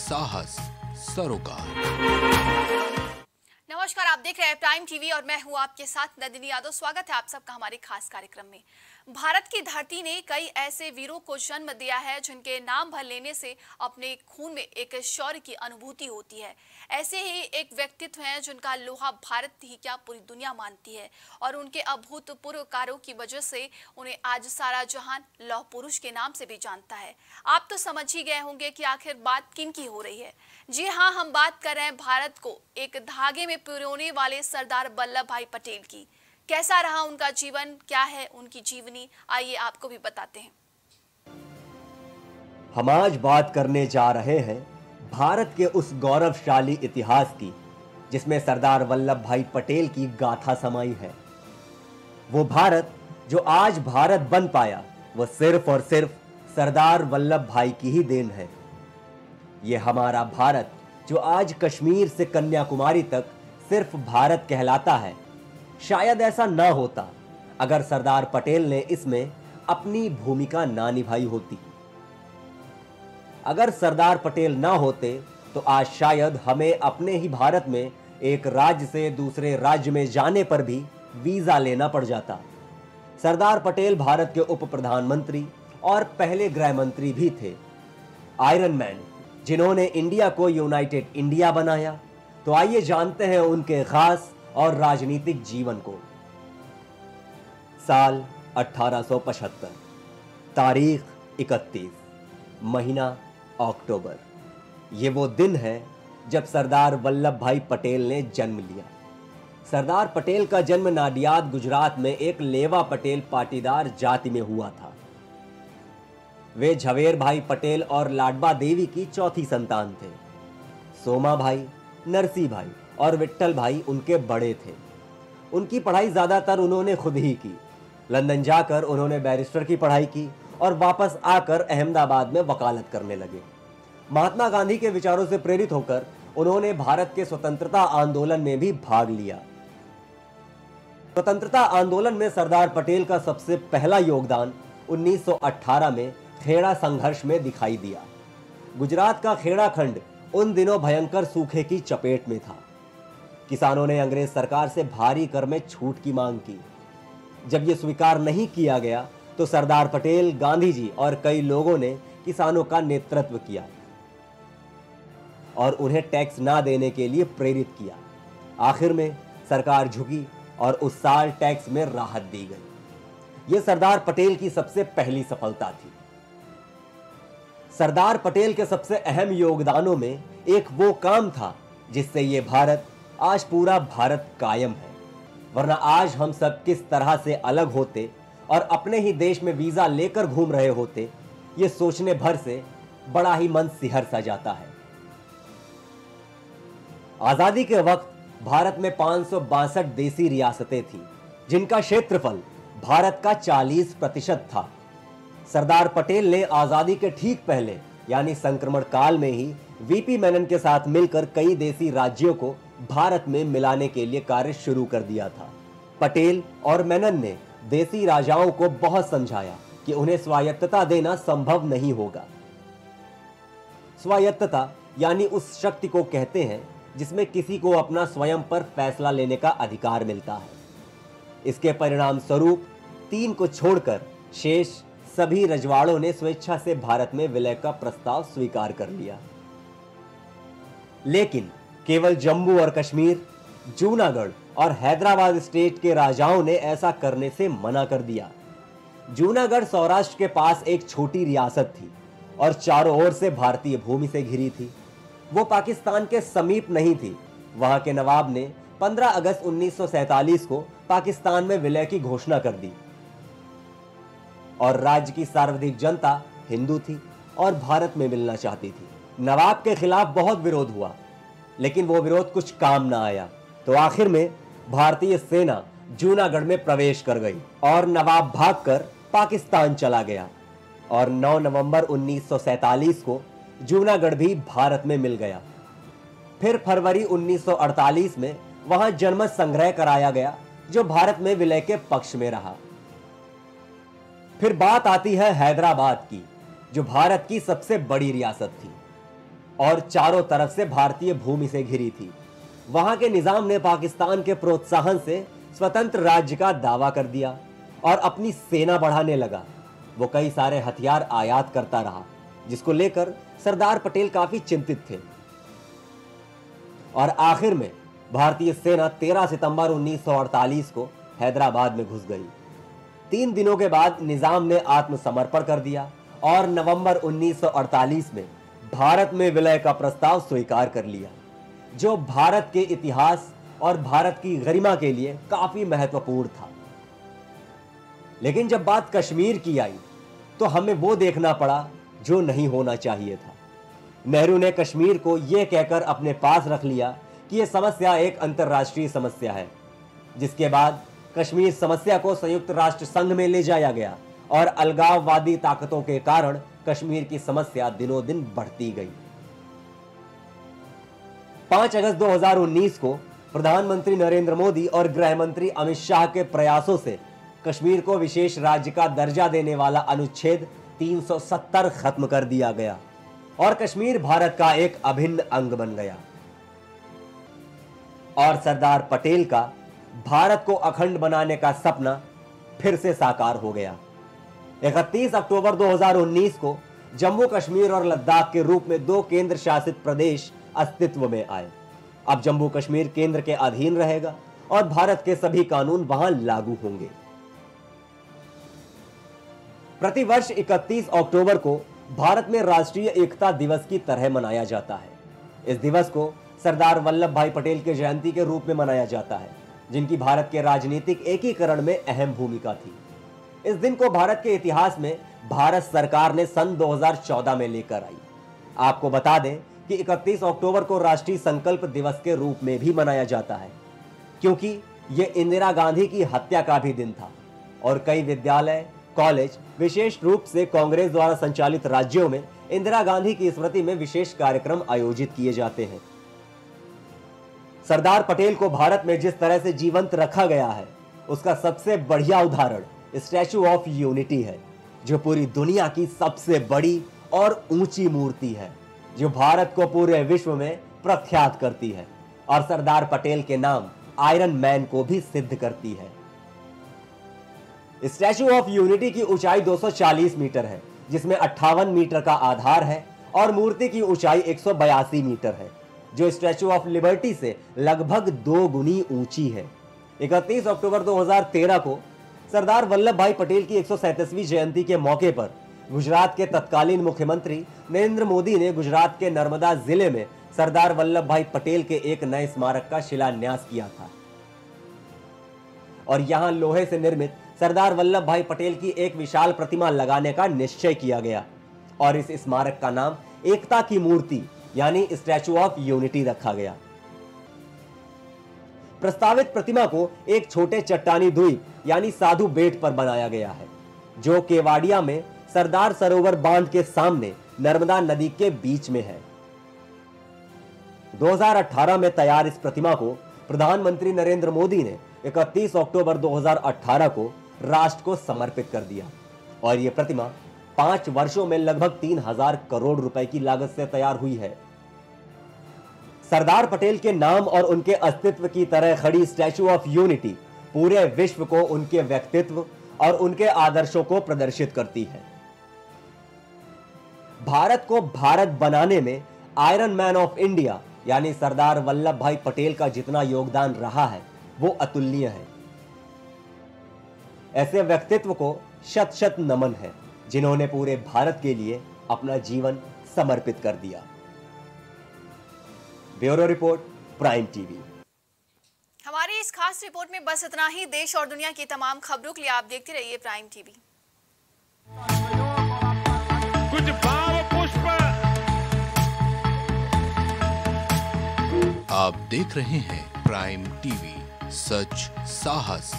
साहस सरोकार। नमस्कार, आप देख रहे हैं प्राइम टीवी और मैं हूं आपके साथ नदिनी यादव। स्वागत है आप सबका हमारे खास कार्यक्रम में। भारत की धरती ने कई ऐसे वीरों को जन्म दिया है जिनके नाम भर लेने से अपने खून में एक शौर्य की अनुभूति होती है। ऐसे ही एक व्यक्तित्व हैं जिनका लोहा भारत ही क्या पूरी दुनिया मानती है और उनके अभूतपूर्व कार्यों की वजह से उन्हें आज सारा जहान लौह पुरुष के नाम से भी जानता है। आप तो समझ ही गए होंगे कि आखिर बात किन की हो रही है। जी हाँ, हम बात कर रहे हैं भारत को एक धागे में पिरोने वाले सरदार वल्लभ भाई पटेल की। कैसा रहा उनका जीवन, क्या है उनकी जीवनी, आइए आपको भी बताते हैं। हम आज बात करने जा रहे हैं भारत के उस गौरवशाली इतिहास की जिसमें सरदार वल्लभ भाई पटेल की गाथा समाई है। वो भारत जो आज भारत बन पाया वो सिर्फ और सिर्फ सरदार वल्लभ भाई की ही देन है। ये हमारा भारत जो आज कश्मीर से कन्याकुमारी तक सिर्फ भारत कहलाता है, शायद ऐसा ना होता अगर सरदार पटेल ने इसमें अपनी भूमिका ना निभाई होती। अगर सरदार पटेल ना होते तो आज शायद हमें अपने ही भारत में एक राज्य से दूसरे राज्य में जाने पर भी वीजा लेना पड़ जाता। सरदार पटेल भारत के उप प्रधानमंत्री और पहले गृह मंत्री भी थे। आयरन मैन जिन्होंने इंडिया को यूनाइटेड इंडिया बनाया। तो आइए जानते हैं उनके खास और राजनीतिक जीवन को। साल 1875, तारीख 31, महीना अक्टूबर। ये वो दिन है जब सरदार वल्लभ भाई पटेल ने जन्म लिया। सरदार पटेल का जन्म नाडियाद गुजरात में एक लेवा पटेल पाटीदार जाति में हुआ था। वे झवेर भाई पटेल और लाडबा देवी की चौथी संतान थे। सोमा भाई, नरसी भाई और विट्ठल भाई उनके बड़े थे। उनकी पढ़ाई ज्यादातर उन्होंने खुद ही की। लंदन जाकर उन्होंने बैरिस्टर की पढ़ाई की और वापस आकर अहमदाबाद में वकालत करने लगे। महात्मा गांधी के विचारों से प्रेरित होकर उन्होंने भारत के स्वतंत्रता आंदोलन में भी भाग लिया। स्वतंत्रता आंदोलन में सरदार पटेल का सबसे पहला योगदान 1918 में खेड़ा संघर्ष में दिखाई दिया। गुजरात का खेड़ा खंड उन दिनों भयंकर सूखे की चपेट में था। किसानों ने अंग्रेज सरकार से भारी कर में छूट की मांग की। जब यह स्वीकार नहीं किया गया तो सरदार पटेल, गांधी जी और कई लोगों ने किसानों का नेतृत्व किया और उन्हें टैक्स ना देने के लिए प्रेरित किया। आखिर में सरकार झुकी और उस साल टैक्स में राहत दी गई। यह सरदार पटेल की सबसे पहली सफलता थी। सरदार पटेल के सबसे अहम योगदानों में एक वो काम था जिससे ये भारत आज पूरा भारत कायम है। वरना आज हम सब किस तरह से अलग होते और अपने ही देश में वीजा लेकर घूम रहे होते, ये सोचने भर से बड़ा ही मन सिहर सा जाता है। आजादी के वक्त भारत में 562 देसी रियासतें थीं, जिनका क्षेत्रफल भारत का 40% था। सरदार पटेल ने आजादी के ठीक पहले यानी संक्रमण काल में ही वीपी मेनन के साथ मिलकर कई देसी राज्यों को भारत में मिलाने के लिए कार्य शुरू कर दिया था। पटेल और मेनन ने देसी राजाओं को बहुत समझाया कि उन्हें स्वायत्तता देना संभव नहीं होगा। स्वायत्तता यानी उस शक्ति को कहते हैं जिसमें किसी को अपना स्वयं पर फैसला लेने का अधिकार मिलता है। इसके परिणाम स्वरूप 3 को छोड़कर शेष सभी रजवाड़ों ने स्वेच्छा से भारत में विलय का प्रस्ताव स्वीकार कर लिया। लेकिन केवल जम्मू और कश्मीर, जूनागढ़ और हैदराबाद स्टेट के राजाओं ने ऐसा करने से मना कर दिया। जूनागढ़ सौराष्ट्र के पास एक छोटी रियासत थी और चारों ओर से भारतीय भूमि से घिरी थी। वो पाकिस्तान के समीप नहीं थी। वहां के नवाब ने 15 अगस्त 1947 को पाकिस्तान में विलय की घोषणा कर दी और राज्य की सर्वाधिक जनता हिंदू थी और भारत में मिलना चाहती थी। नवाब के खिलाफ बहुत विरोध हुआ, लेकिन वो विरोध कुछ काम ना आया। तो आखिर में भारतीय सेना जूनागढ़ में प्रवेश कर गई और नवाब भागकर पाकिस्तान चला गया और 9 नवंबर 1947 को जूनागढ़ भी भारत में मिल गया। फिर फरवरी 1948 में वहां जनमत संग्रह कराया गया जो भारत में विलय के पक्ष में रहा। फिर बात आती है हैदराबाद की, जो भारत की सबसे बड़ी रियासत थी। और चारों तरफ से भारतीय भूमि से घिरी थी। वहां के निजाम ने पाकिस्तान के प्रोत्साहन से स्वतंत्र राज्य का दावा कर दिया और अपनी सेना बढ़ाने लगा। वो कई सारे हथियार आयात करता रहा, जिसको लेकर सरदार पटेल काफी चिंतित थे। और आखिर में भारतीय सेना 13 सितंबर 1948 को हैदराबाद में घुस गई। 3 दिनों के बाद निजाम ने आत्मसमर्पण कर दिया और नवंबर 1948 में भारत में विलय का प्रस्ताव स्वीकार कर लिया, जो भारत के इतिहास और भारत की गरिमा के लिए काफी महत्वपूर्ण था। लेकिन जब बात कश्मीर की आई तो हमें वो देखना पड़ा जो नहीं होना चाहिए था। नेहरू ने कश्मीर को यह कहकर अपने पास रख लिया कि यह समस्या एक अंतर्राष्ट्रीय समस्या है, जिसके बाद कश्मीर समस्या को संयुक्त राष्ट्र संघ में ले जाया गया और अलगाववादी ताकतों के कारण कश्मीर की समस्या दिनों दिन बढ़ती गई। 5 अगस्त 2019 को प्रधानमंत्री नरेंद्र मोदी और गृह मंत्री अमित शाह के प्रयासों से कश्मीर को विशेष राज्य का दर्जा देने वाला अनुच्छेद 370 खत्म कर दिया गया और कश्मीर भारत का एक अभिन्न अंग बन गया। और सरदार पटेल का भारत को अखंड बनाने का सपना फिर से साकार हो गया। 31 अक्टूबर 2019 को जम्मू कश्मीर और लद्दाख के रूप में 2 केंद्र शासित प्रदेश अस्तित्व में आए। अब जम्मू कश्मीर केंद्र के अधीन रहेगा और भारत के सभी कानून वहां लागू होंगे। प्रतिवर्ष 31 अक्टूबर को भारत में राष्ट्रीय एकता दिवस की तरह मनाया जाता है। इस दिवस को सरदार वल्लभ भाई पटेल के जयंती के रूप में मनाया जाता है, जिनकी भारत के राजनीतिक एकीकरण में अहम भूमिका थी। इस दिन को भारत के इतिहास में भारत सरकार ने सन 2014 में लेकर आई। आपको बता दें कि 31 अक्टूबर को राष्ट्रीय संकल्प दिवस के रूप में भी मनाया जाता है, क्योंकि यह इंदिरा गांधी की हत्या का भी दिन था और कई विद्यालय, कॉलेज, विशेष रूप से कांग्रेस द्वारा संचालित राज्यों में इंदिरा गांधी की स्मृति में विशेष कार्यक्रम आयोजित किए जाते हैं। सरदार पटेल को भारत में जिस तरह से जीवंत रखा गया है, उसका सबसे बढ़िया उदाहरण स्टैचू ऑफ यूनिटी है, जो पूरी दुनिया की सबसे बड़ी और ऊंची मूर्ति है, जो भारत को पूरे विश्व में प्रख्यात करती है और सरदार पटेल के नाम आयरन मैन को भी सिद्ध करती है। स्टैचू ऑफ यूनिटी की ऊंचाई 240 मीटर है, जिसमें 58 मीटर का आधार है और मूर्ति की ऊंचाई 182 मीटर है, जो स्टैचू ऑफ लिबर्टी से लगभग 2 गुनी ऊंची है। 31 अक्टूबर 2013 को सरदार वल्लभ भाई पटेल की 137वीं जयंती के मौके पर गुजरात के तत्कालीन मुख्यमंत्री नरेंद्र मोदी ने गुजरात के नर्मदा जिले में सरदार वल्लभ भाई पटेल के एक नए स्मारक का शिलान्यास किया था और यहां लोहे से निर्मित सरदार वल्लभ भाई पटेल की एक विशाल प्रतिमा लगाने का निश्चय किया गया और इस स्मारक का नाम एकता की मूर्ति यानी स्टैचू ऑफ यूनिटी रखा गया। प्रस्तावित प्रतिमा को एक छोटे चट्टानी द्वीप यानी साधु बेट पर बनाया गया है, जो केवाड़िया में सरदार सरोवर बांध के सामने नर्मदा नदी के बीच में है। 2018 में तैयार इस प्रतिमा को प्रधानमंत्री नरेंद्र मोदी ने 31 अक्टूबर 2018 को राष्ट्र को समर्पित कर दिया और यह प्रतिमा 5 वर्षों में लगभग 3000 करोड़ रुपए की लागत से तैयार हुई है। सरदार पटेल के नाम और उनके अस्तित्व की तरह खड़ी स्टैचू ऑफ यूनिटी पूरे विश्व को उनके व्यक्तित्व और उनके आदर्शों को प्रदर्शित करती है। भारत को भारत बनाने में आयरन मैन ऑफ इंडिया यानी सरदार वल्लभ भाई पटेल का जितना योगदान रहा है वो अतुलनीय है। ऐसे व्यक्तित्व को शत शत नमन है, जिन्होंने पूरे भारत के लिए अपना जीवन समर्पित कर दिया। Bureau report, prime TV. हमारी इस खास रिपोर्ट में बस इतना ही। देश और दुनिया की तमाम खबरों के लिए आप देखते रहिए प्राइम टीवी। कुछ भाव पुष्प। आप देख रहे हैं प्राइम टीवी, सच साहस